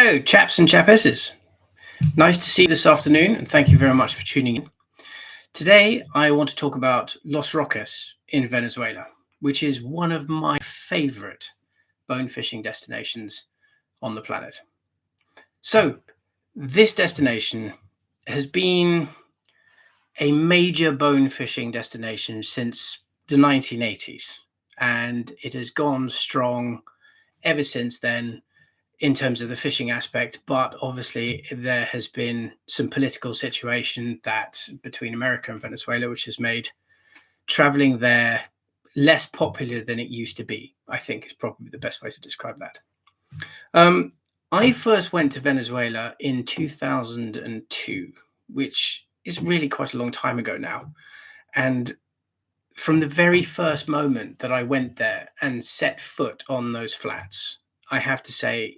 Hello, chaps and chapesses. Nice to see you this afternoon, and thank you very much for tuning in. Today, I want to talk about Los Roques in Venezuela, which is one of my favorite bone fishing destinations on the planet. So, this destination has been a major bone fishing destination since the 1980s, and it has gone strong ever since then in terms of the fishing aspect. But obviously there has been some political situation that between America and Venezuela, which has made traveling there less popular than it used to be, I think is probably the best way to describe that. I first went to Venezuela in 2002, which is really quite a long time ago now. And from the very first moment that I went there and set foot on those flats, I have to say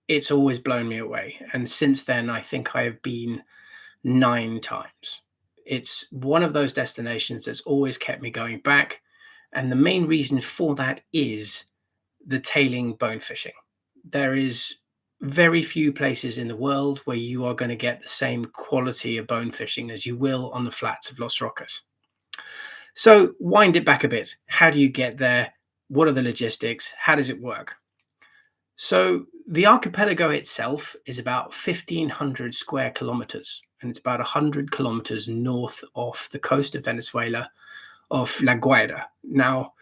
it's always blown me away. And since then, I think I have been 9 times. It's one of those destinations that's always kept me going back. And the main reason for that is the tailing bone fishing. There is very few places in the world where you are going to get the same quality of bone fishing as you will on the flats of Los Roques. So wind it back a bit. How do you get there? What are the logistics? How does it work? So the archipelago itself is about 1,500 square kilometers, and it's about 100 kilometers north of the coast of Venezuela, of La Guaira. Now,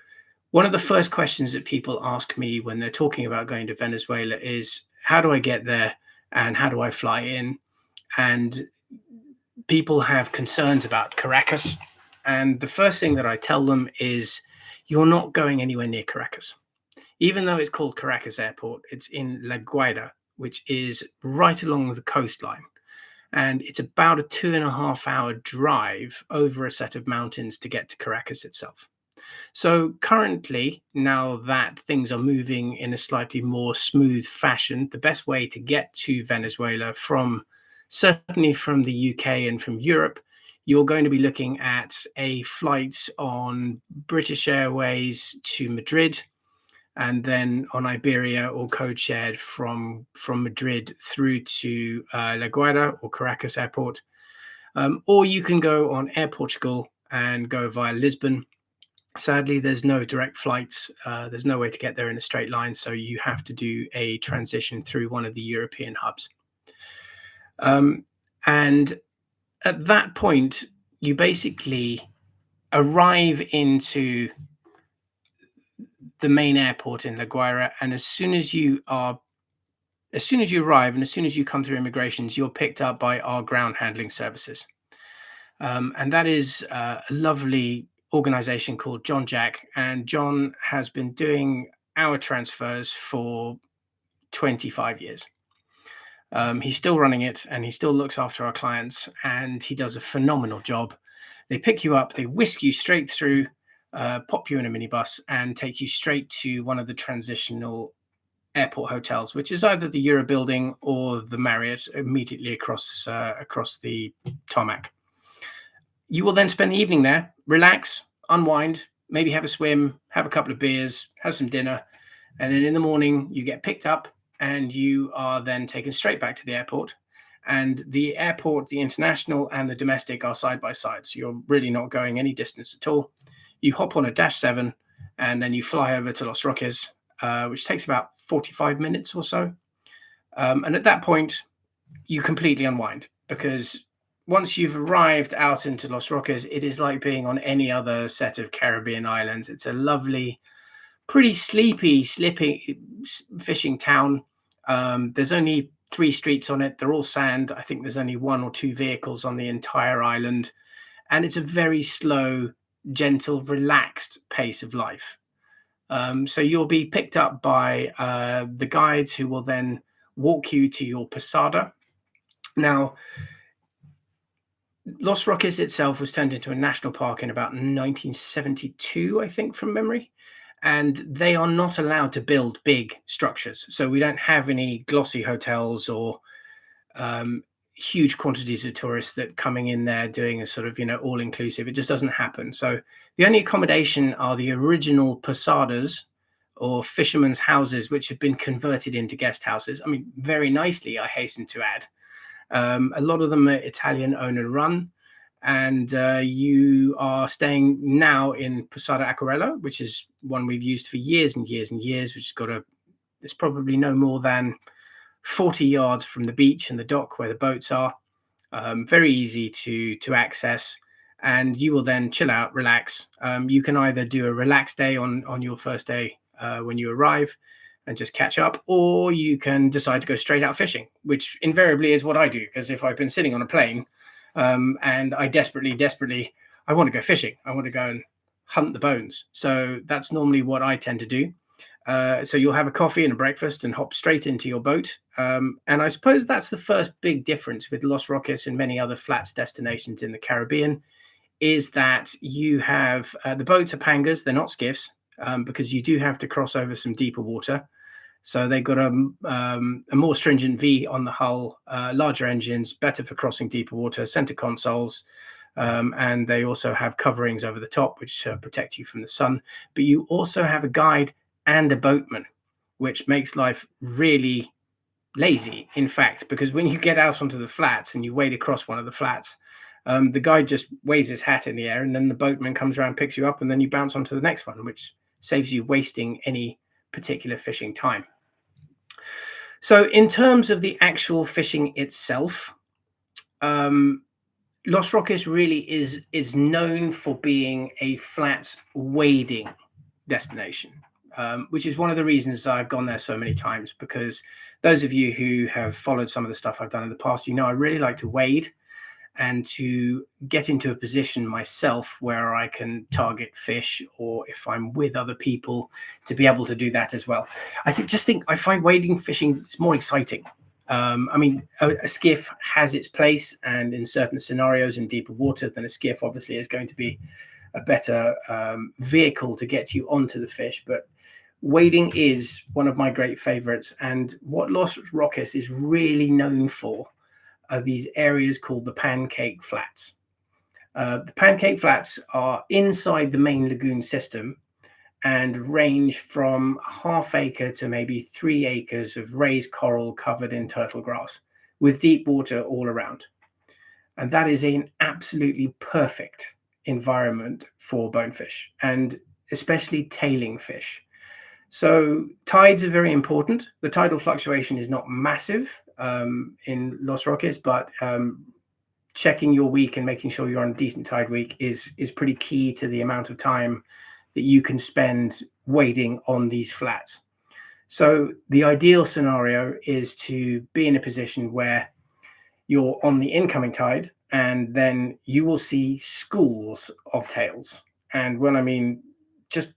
one of the first questions that people ask me when they're talking about going to Venezuela is, how do I get there and how do I fly in? And people have concerns about Caracas. And the first thing that I tell them is, you're not going anywhere near Caracas. Even though it's called Caracas Airport, it's in La Guaira, which is right along the coastline. And it's about a 2.5 hour drive over a set of mountains to get to Caracas itself. So currently, now that things are moving in a slightly more smooth fashion, the best way to get to Venezuela certainly from the UK and from Europe, you're going to be looking at a flight on British Airways to Madrid, and then on Iberia or code shared from Madrid through to La Guaira or Caracas Airport. Or you can go on Air Portugal and go via Lisbon. Sadly, there's no direct flights. There's no way to get there in a straight line. So you have to do a transition through one of the European hubs. And at that point, you basically arrive into the main airport in La Guaira, and as soon as you arrive and as soon as you come through immigrations, you're picked up by our ground handling services. And that is a lovely organization called John Jack, and John has been doing our transfers for 25 years. He's still running it and he still looks after our clients, and he does a phenomenal job. They pick you up, they whisk you straight through, pop you in a minibus and take you straight to one of the transitional airport hotels, which is either the Euro building or the Marriott immediately across the tarmac. You will then spend the evening there, relax, unwind, maybe have a swim, have a couple of beers, have some dinner, and then in the morning you get picked up and you are then taken straight back to the airport. And the airport, the international and the domestic, are side by side, so you're really not going any distance at all. You hop on a Dash 7 and then you fly over to Los Roques, which takes about 45 minutes or so. And at that point, you completely unwind, because once you've arrived out into Los Roques, it is like being on any other set of Caribbean islands. It's a lovely, pretty sleepy, slippy fishing town. There's only 3 streets on it. They're all sand. I think there's only 1 or 2 vehicles on the entire island. And it's a very slow, gentle, relaxed pace of life. So you'll be picked up by the guides who will then walk you to your posada. Now, Los Roques itself was turned into a national park in about 1972, I think, from memory. And they are not allowed to build big structures. So we don't have any glossy hotels or huge quantities of tourists that coming in there doing a sort of, all inclusive. It just doesn't happen. So the only accommodation are the original posadas or fishermen's houses, which have been converted into guest houses. I mean, very nicely, I hasten to add. A lot of them are Italian owned and run. And you are staying now in Posada Aquarella, which is one we've used for years and years and years, which has got it's probably no more than 40 yards from the beach and the dock where the boats are. Very easy to access, and you will then chill out, relax. You can either do a relaxed day on your first day when you arrive and just catch up, or you can decide to go straight out fishing, which invariably is what I do, because if I've been sitting on a plane and I desperately, I want to go fishing, I want to go and hunt the bones. So that's normally what I tend to do. So you'll have a coffee and a breakfast and hop straight into your boat. And I suppose that's the first big difference with Los Roques and many other flats destinations in the Caribbean, is that you have the boats are pangas, they're not skiffs, because you do have to cross over some deeper water. So they've got a more stringent V on the hull, larger engines, better for crossing deeper water, center consoles, and they also have coverings over the top, which protect you from the sun. But you also have a guide and a boatman, which makes life really lazy, in fact, because when you get out onto the flats and you wade across one of the flats, the guide just waves his hat in the air, and then the boatman comes around, picks you up, and then you bounce onto the next one, which saves you wasting any particular fishing time. So in terms of the actual fishing itself, Los Roques really is known for being a flat wading destination, which is one of the reasons I've gone there so many times, because those of you who have followed some of the stuff I've done in the past, you know I really like to wade and to get into a position myself where I can target fish, or if I'm with other people, to be able to do that as well. I find wading fishing is more exciting. I mean, a skiff has its place, and in certain scenarios in deeper water, than a skiff obviously is going to be a better vehicle to get you onto the fish. But wading is one of my great favorites, and what Los Roques is really known for are these areas called the Pancake Flats. The Pancake Flats are inside the main lagoon system and range from half acre to maybe 3 acres of raised coral covered in turtle grass, with deep water all around. And that is an absolutely perfect environment for bonefish, and especially tailing fish. So tides are very important. The tidal fluctuation is not massive in Los Roques, but checking your week and making sure you're on a decent tide week is pretty key to the amount of time that you can spend wading on these flats. So the ideal scenario is to be in a position where you're on the incoming tide, and then you will see schools of tails. And when I mean just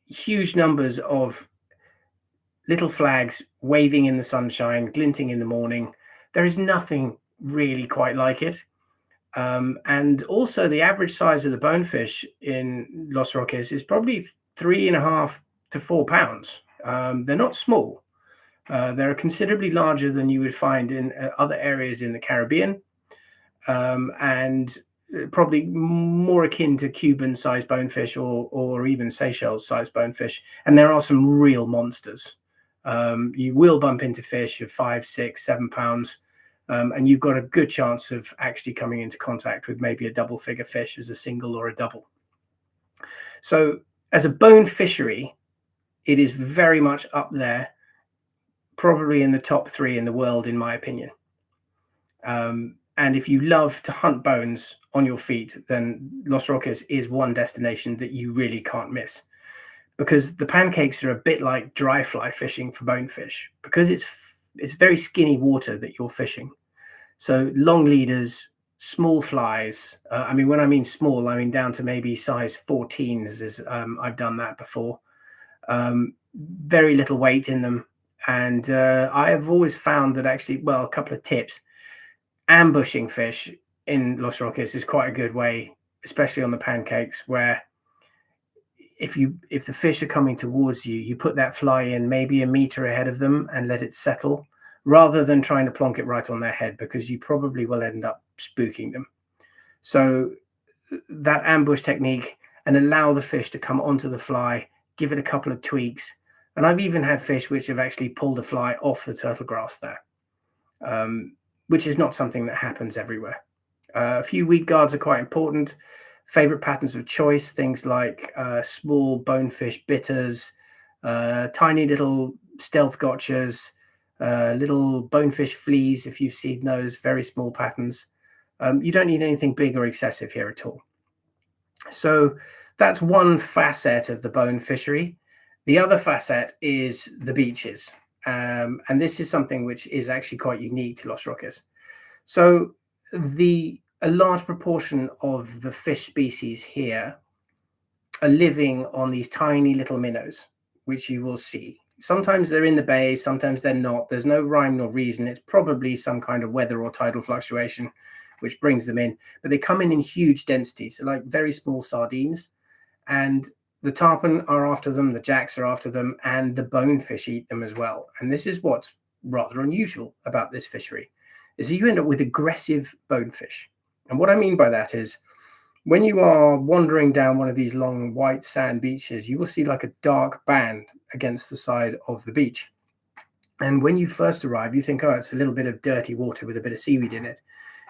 huge numbers of little flags waving in the sunshine, glinting in the morning. There is nothing really quite like it. And also the average size of the bonefish in Los Roques is probably 3.5 to 4 pounds. They're not small. They're considerably larger than you would find in other areas in the Caribbean, and probably more akin to Cuban-sized bonefish or even Seychelles-sized bonefish. And there are some real monsters. You will bump into fish of 5, 6, 7 pounds, and you've got a good chance of actually coming into contact with maybe a double-figure fish as a single or a double. So as a bone fishery, it is very much up there, probably in the top 3 in the world, in my opinion. And if you love to hunt bones on your feet, then Los Roques is one destination that you really can't miss, because the pancakes are a bit like dry fly fishing for bonefish, because it's very skinny water that you're fishing. So long leaders, small flies. I mean, when I mean small, I mean down to maybe size 14s. I've done that before. Very little weight in them. And I have always found that actually, well, a couple of tips. Ambushing fish in Los Roques is quite a good way, especially on the pancakes, where if the fish are coming towards you, you put that fly in maybe a meter ahead of them and let it settle, rather than trying to plonk it right on their head, because you probably will end up spooking them. So that ambush technique, and allow the fish to come onto the fly, give it a couple of tweaks, And I've even had fish which have actually pulled a fly off the turtle grass there, which is not something that happens everywhere. A few weed guards are quite important. Favorite patterns of choice, things like small bonefish bitters, tiny little stealth gotchas, little bonefish fleas, if you've seen those, very small patterns. You don't need anything big or excessive here at all. So that's one facet of the bone fishery. The other facet is the beaches. And this is something which is actually quite unique to Los Roques. So a large proportion of the fish species here are living on these tiny little minnows, which you will see. Sometimes they're in the bay, sometimes they're not. There's no rhyme nor reason. It's probably some kind of weather or tidal fluctuation which brings them in. But they come in huge densities, like very small sardines. And the tarpon are after them, the jacks are after them, and the bonefish eat them as well. And this is what's rather unusual about this fishery, is that you end up with aggressive bonefish. And what I mean by that is, when you are wandering down one of these long white sand beaches, you will see like a dark band against the side of the beach. And when you first arrive, you think, oh, it's a little bit of dirty water with a bit of seaweed in it.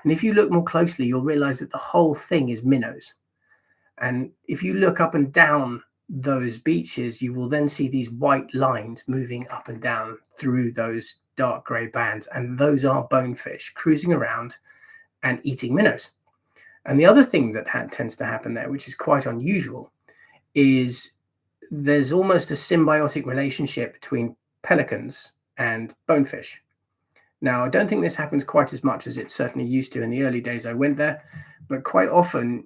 And if you look more closely, you'll realize that the whole thing is minnows. And if you look up and down those beaches, you will then see these white lines moving up and down through those dark grey bands. And those are bonefish cruising around and eating minnows. And the other thing that tends to happen there, which is quite unusual, is there's almost a symbiotic relationship between pelicans and bonefish. Now, I don't think this happens quite as much as it certainly used to in the early days I went there, but quite often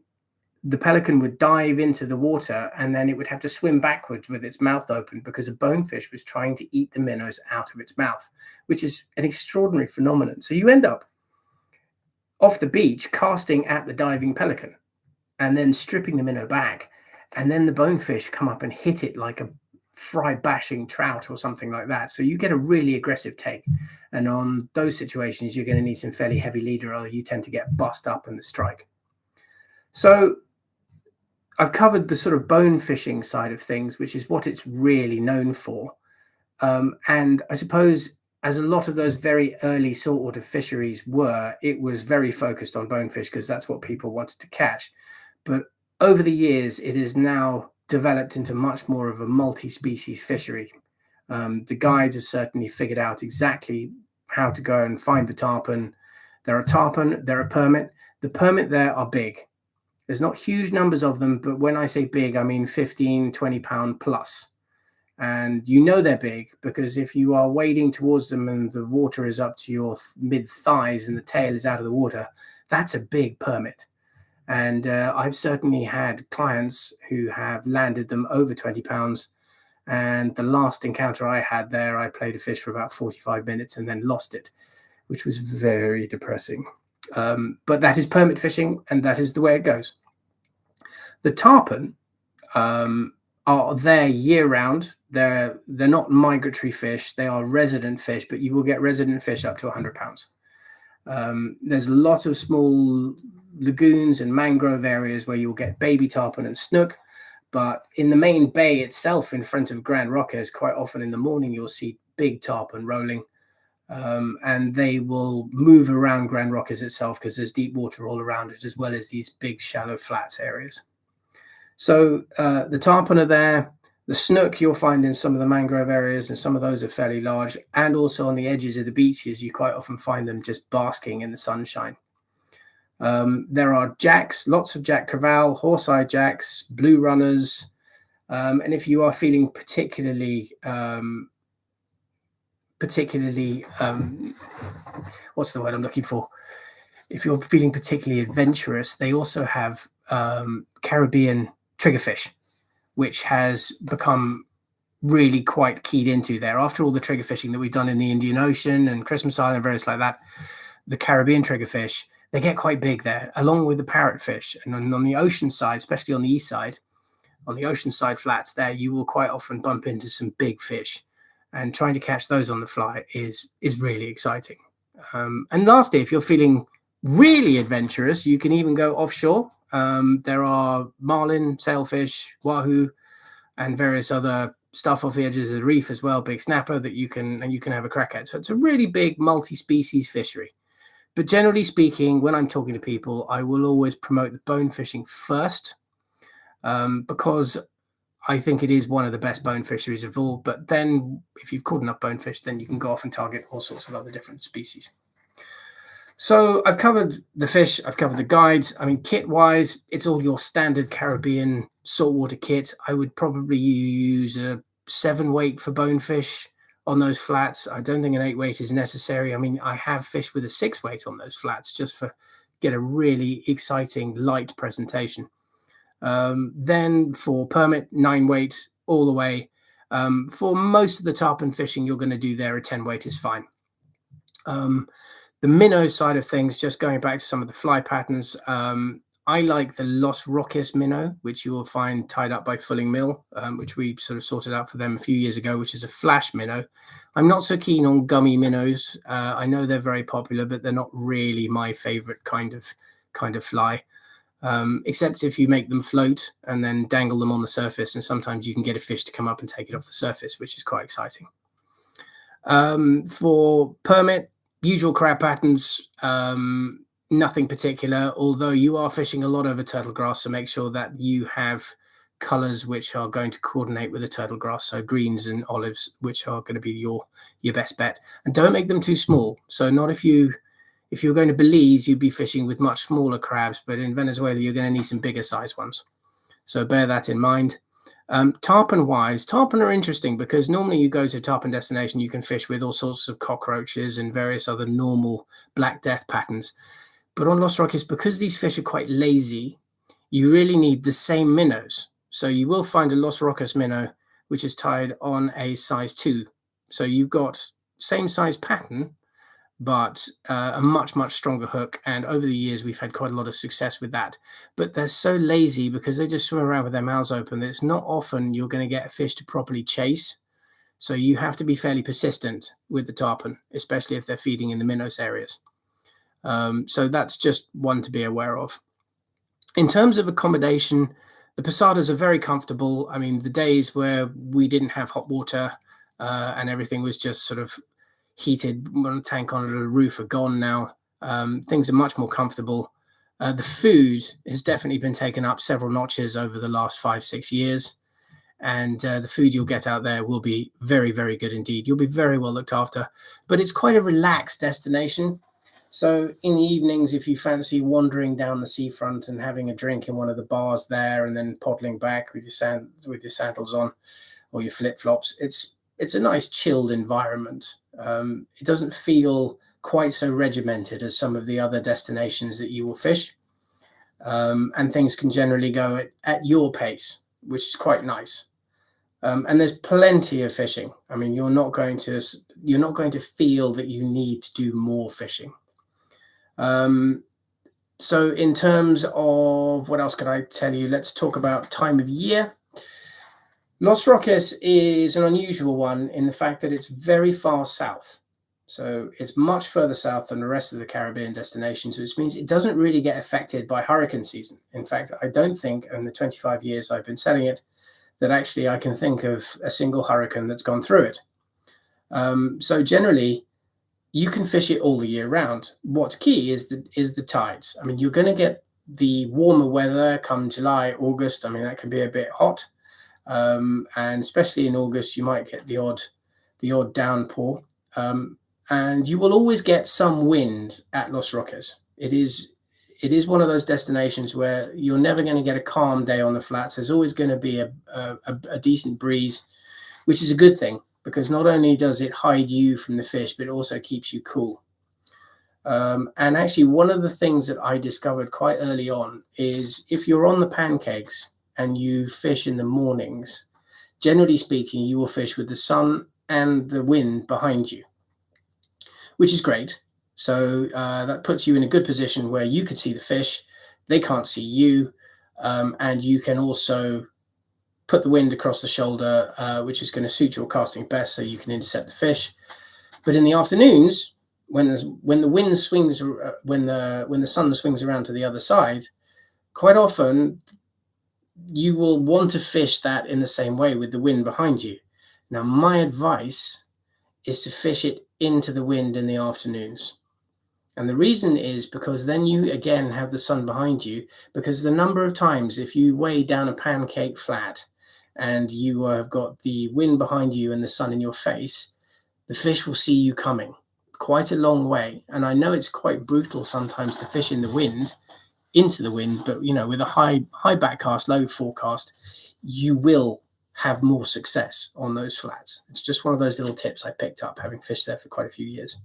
the pelican would dive into the water and then it would have to swim backwards with its mouth open because a bonefish was trying to eat the minnows out of its mouth, which is an extraordinary phenomenon. So you end up off the beach casting at the diving pelican and then stripping the minnow back, and then the bonefish come up and hit it like a fry bashing trout or something like that. So you get a really aggressive take, and on those situations you're going to need some fairly heavy leader, or you tend to get bust up in the strike. So I've covered the sort of bone fishing side of things, which is what it's really known for, and I suppose as a lot of those very early saltwater fisheries were, it was very focused on bonefish because that's what people wanted to catch. But over the years, it is now developed into much more of a multi-species fishery. The guides have certainly figured out exactly how to go and find the tarpon. There are tarpon, there are permit. The permit there are big. There's not huge numbers of them, but when I say big, I mean 15, 20 pound plus. And you know they're big because if you are wading towards them and the water is up to your mid thighs and the tail is out of the water, that's a big permit. And I've certainly had clients who have landed them over 20 pounds. And the last encounter I had there, I played a fish for about 45 minutes and then lost it, which was very depressing. But that is permit fishing, and that is the way it goes. The tarpon are there year round. They're not migratory fish. They are resident fish, but you will get resident fish up to 100 pounds. There's a lot of small lagoons and mangrove areas where you'll get baby tarpon and snook. But in the main bay itself, in front of Grand Roques, quite often in the morning, you'll see big tarpon rolling. And they will move around Grand Roques itself because there's deep water all around it, as well as these big shallow flats areas. So the tarpon are there. The snook you'll find in some of the mangrove areas, and some of those are fairly large. And also on the edges of the beaches, you quite often find them just basking in the sunshine. There are jacks, lots of jack crevalle, horse-eyed jacks, blue runners. And if you are feeling particularly what's the word I'm looking for? If you're feeling particularly adventurous, they also have Caribbean triggerfish, which has become really quite keyed into there. After all the trigger fishing that we've done in the Indian Ocean and Christmas Island and various like that, the Caribbean triggerfish, they get quite big there, along with the parrotfish. And on the ocean side, especially on the east side, on the ocean side flats there, you will quite often bump into some big fish. And trying to catch those on the fly is really exciting. And lastly, if you're feeling really adventurous, you can even go offshore. There are marlin, sailfish, wahoo, and various other stuff off the edges of the reef as well, big snapper that you can have a crack at. So it's a really big multi-species fishery. But generally speaking, when I'm talking to people, I will always promote the bone fishing first, because I think it is one of the best bone fisheries of all. But then if you've caught enough bonefish, then you can go off and target all sorts of other different species. So I've covered the fish, I've covered the guides. I mean, kit-wise, it's all your standard Caribbean saltwater kit. I would probably use a 7-weight for bonefish on those flats. I don't think an 8-weight is necessary. I mean, I have fished with a 6-weight on those flats just for get a really exciting light presentation. Then for permit, 9-weight all the way. For most of the tarpon fishing you're going to do there, a 10-weight is fine. The minnow side of things, just going back to some of the fly patterns, I like the Los Roques minnow, which you will find tied up by Fulling Mill, which we sort of sorted out for them a few years ago, which is a flash minnow. I'm not so keen on gummy minnows. I know they're very popular, but they're not really my favorite kind of fly, except if you make them float and then dangle them on the surface, and sometimes you can get a fish to come up and take it off the surface, which is quite exciting. For permit, usual crab patterns, nothing particular, although you are fishing a lot over turtle grass, so make sure that you have colors which are going to coordinate with the turtle grass, so greens and olives, which are going to be your best bet. And don't make them too small. So not if you're going to Belize, you'd be fishing with much smaller crabs, but in Venezuela you're going to need some bigger size ones, so bear that in mind. Tarpon wise, tarpon are interesting because normally you go to a tarpon destination, you can fish with all sorts of cockroaches and various other normal Black Death patterns. But on Los Roques, because these fish are quite lazy, you really need the same minnows. So you will find a Los Roques minnow which is tied on a size 2. So you've got same size pattern, but a much stronger hook. And over the years, we've had quite a lot of success with that. But they're so lazy because they just swim around with their mouths open that it's not often you're going to get a fish to properly chase. So you have to be fairly persistent with the tarpon, especially if they're feeding in the minnows areas. So that's just one to be aware of. In terms of accommodation, the posadas are very comfortable. I mean, the days where we didn't have hot water and everything was just sort of heated on a tank on a roof are gone now. Things are much more comfortable. The food has definitely been taken up several notches over the last 5-6 years. And the food you'll get out there will be very, very good indeed. You'll be very well looked after. But it's quite a relaxed destination. So in the evenings, if you fancy wandering down the seafront and having a drink in one of the bars there and then poddling back with your sandals on or your flip-flops, it's a nice chilled environment. It doesn't feel quite so regimented as some of the other destinations that you will fish. And things can generally go at your pace, which is quite nice. And there's plenty of fishing. I mean, you're not going to feel that you need to do more fishing. So in terms of what else could I tell you? Let's talk about time of year. Los Roques is an unusual one in the fact that it's very far south. So it's much further south than the rest of the Caribbean destinations, which means it doesn't really get affected by hurricane season. In fact, I don't think in the 25 years I've been selling it that actually I can think of a single hurricane that's gone through it. So generally, you can fish it all the year round. What's key is the tides. I mean, you're going to get the warmer weather come July, August. I mean, that can be a bit hot. And especially in August, you might get the odd downpour. And you will always get some wind at Los Roques. It is one of those destinations where you're never going to get a calm day on the flats. There's always going to be a decent breeze, which is a good thing, because not only does it hide you from the fish, but it also keeps you cool. And actually, one of the things that I discovered quite early on is if you're on the pancakes and you fish in the mornings, generally speaking, you will fish with the sun and the wind behind you, which is great. So that puts you in a good position where you can see the fish, they can't see you, and you can also put the wind across the shoulder, which is going to suit your casting best, so you can intercept the fish. But in the afternoons, when the wind swings, when the sun swings around to the other side, quite often you will want to fish that in the same way with the wind behind you. Now, my advice is to fish it into the wind in the afternoons. And the reason is because then you again have the sun behind you, because the number of times if you weigh down a pancake flat and you have got the wind behind you and the sun in your face, the fish will see you coming quite a long way. And I know it's quite brutal sometimes to fish in the wind, into the wind, but with a high backcast, low forecast, you will have more success on those flats. It's just one of those little tips I picked up having fished there for quite a few years.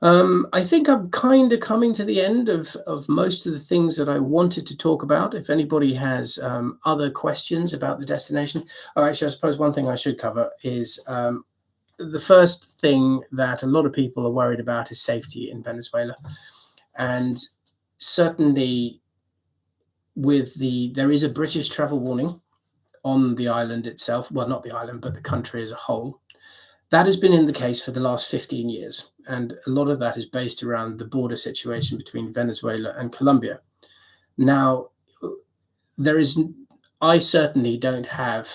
I think I'm kind of coming to the end of most of the things that I wanted to talk about. If anybody has other questions about the destination, actually, I suppose one thing I should cover is the first thing that a lot of people are worried about is safety in Venezuela. And certainly there is a British travel warning on the island itself. Well, not the island, but the country as a whole. That has been in the case for the last 15 years. And a lot of that is based around the border situation between Venezuela and Colombia. Now, I certainly don't have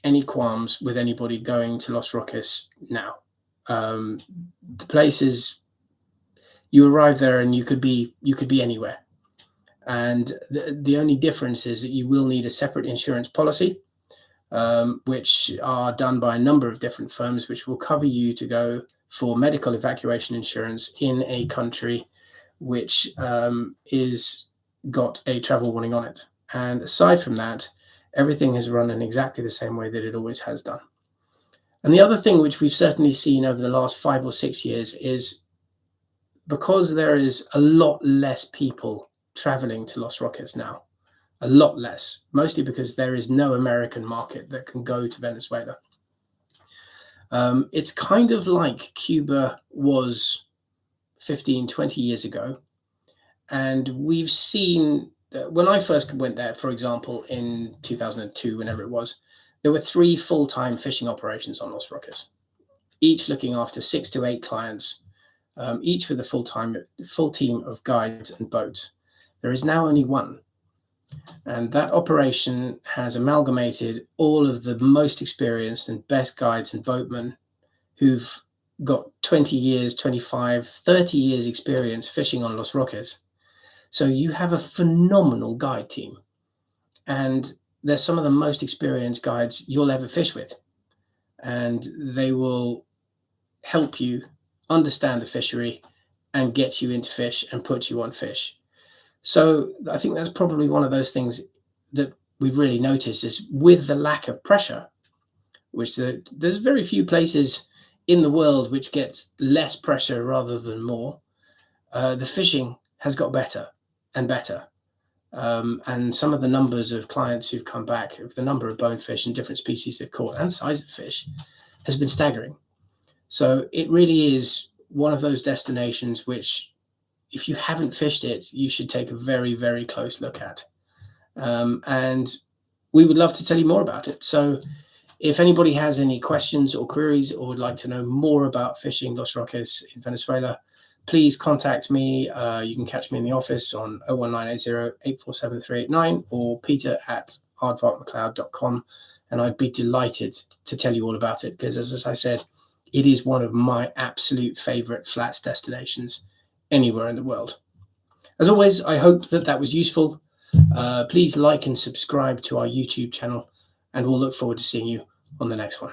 any qualms with anybody going to Los Roques now. The place is, you arrive there and you could be anywhere. And the only difference is that you will need a separate insurance policy, which are done by a number of different firms, which will cover you to go for medical evacuation insurance in a country which is got a travel warning on it. And aside from that, everything has run in exactly the same way that it always has done. And the other thing which we've certainly seen over the last 5 or 6 years is, because there is a lot less people traveling to Los Roques now, a lot less, mostly because there is no American market that can go to Venezuela. It's kind of like Cuba was 15, 20 years ago. And we've seen, when I first went there, for example, in 2002, whenever it was, there were 3 full-time fishing operations on Los Roques, each looking after 6 to 8 clients, each with a full team of guides and boats. There is now only one. And that operation has amalgamated all of the most experienced and best guides and boatmen who've got 20 years, 25, 30 years experience fishing on Los Roques. So you have a phenomenal guide team. And they're some of the most experienced guides you'll ever fish with. And they will help you understand the fishery and get you into fish and put you on fish. So I think that's probably one of those things that we've really noticed is, with the lack of pressure, which there's very few places in the world which gets less pressure rather than more, the fishing has got better and better. And some of the numbers of clients who've come back, of the number of bonefish and different species they've caught and size of fish, has been staggering. So it really is one of those destinations which, if you haven't fished it, you should take a very, very close look at. And we would love to tell you more about it. So if anybody has any questions or queries or would like to know more about fishing Los Roques in Venezuela, please contact me. You can catch me in the office on 01980 847 389 or peter@aardvarkmcleod.com. And I'd be delighted to tell you all about it, because, as I said, it is one of my absolute favorite flats destinations anywhere in the world. As always, I hope that was useful. Please like and subscribe to our YouTube channel, and we'll look forward to seeing you on the next one.